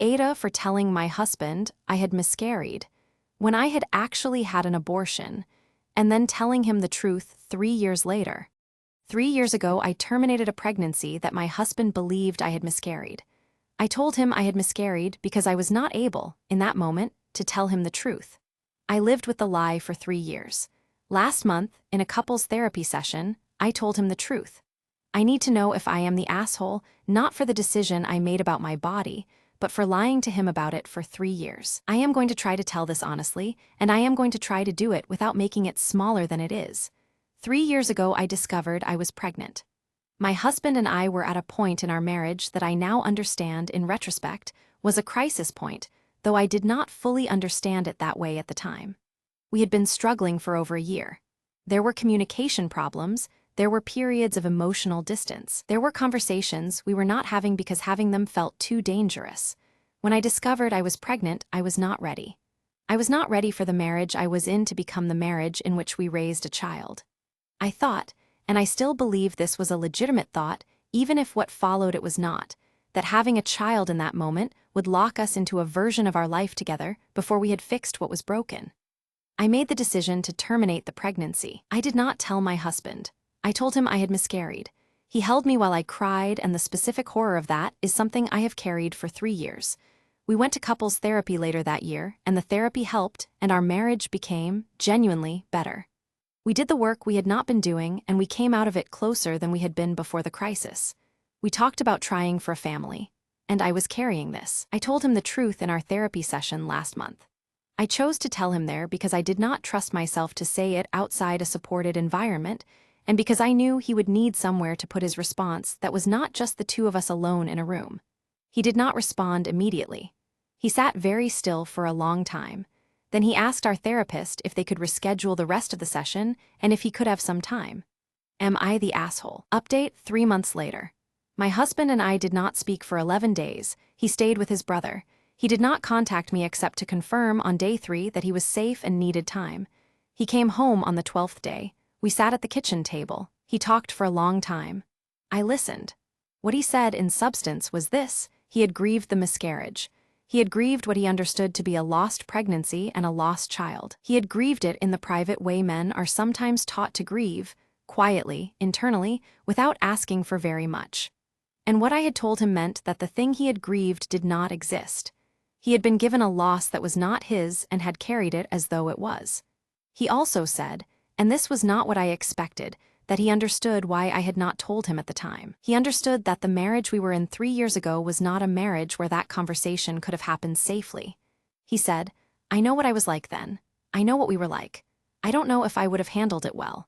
AITA for telling my husband I had miscarried when I had actually had an abortion, and then telling him the truth 3 years later. 3 years ago, I terminated a pregnancy that my husband believed I had miscarried. I told him I had miscarried because I was not able, in that moment, to tell him the truth. I lived with the lie for 3 years. Last month, in a couples therapy session, I told him the truth. I need to know if I am the asshole, not for the decision I made about my body, but for lying to him about it for 3 years. I am going to try to tell this honestly, and I am going to try to do it without making it smaller than it is. 3 years ago, I discovered I was pregnant. My husband and I were at a point in our marriage that I now understand, in retrospect, was a crisis point, though I did not fully understand it that way at the time. We had been struggling for over a year. There were communication problems, there were periods of emotional distance. There were conversations we were not having because having them felt too dangerous. When I discovered I was pregnant, I was not ready. I was not ready for the marriage I was in to become the marriage in which we raised a child. I thought, and I still believe this was a legitimate thought, even if what followed it was not, that having a child in that moment would lock us into a version of our life together before we had fixed what was broken. I made the decision to terminate the pregnancy. I did not tell my husband. I told him I had miscarried. He held me while I cried, and the specific horror of that is something I have carried for 3 years. We went to couples therapy later that year, and the therapy helped, and our marriage became, genuinely, better. We did the work we had not been doing, and we came out of it closer than we had been before the crisis. We talked about trying for a family, and I was carrying this. I told him the truth in our therapy session last month. I chose to tell him there because I did not trust myself to say it outside a supported environment, and because I knew he would need somewhere to put his response that was not just the two of us alone in a room. He did not respond immediately. He sat very still for a long time. Then he asked our therapist if they could reschedule the rest of the session and if he could have some time. Am I the asshole? Update 3 months later. My husband and I did not speak for 11 days. He stayed with his brother. He did not contact me except to confirm on day 3 that he was safe and needed time. He came home on the 12th day. We sat at the kitchen table. He talked for a long time. I listened. What he said in substance was this: he had grieved the miscarriage. He had grieved what he understood to be a lost pregnancy and a lost child. He had grieved it in the private way men are sometimes taught to grieve, quietly, internally, without asking for very much. And what I had told him meant that the thing he had grieved did not exist. He had been given a loss that was not his and had carried it as though it was. He also said, and this was not what I expected, that he understood why I had not told him at the time. He understood that the marriage we were in 3 years ago was not a marriage where that conversation could have happened safely. He said, I know what I was like then. I know what we were like. I don't know if I would have handled it well.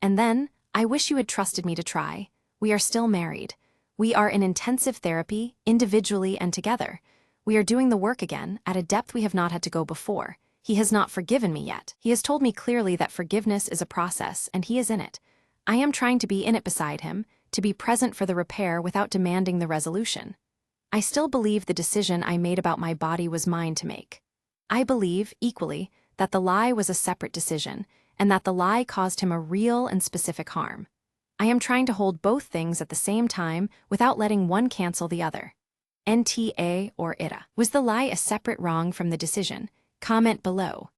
And then, I wish you had trusted me to try. We are still married. We are in intensive therapy, individually and together. We are doing the work again, at a depth we have not had to go before. He has not forgiven me yet. He has told me clearly that forgiveness is a process, and he is in it. I am trying to be in it beside him, to be present for the repair without demanding the resolution. I still believe the decision I made about my body was mine to make. I believe, equally, that the lie was a separate decision, and that the lie caused him a real and specific harm. I am trying to hold both things at the same time without letting one cancel the other. NTA or ITA. Was the lie a separate wrong from the decision? Comment below.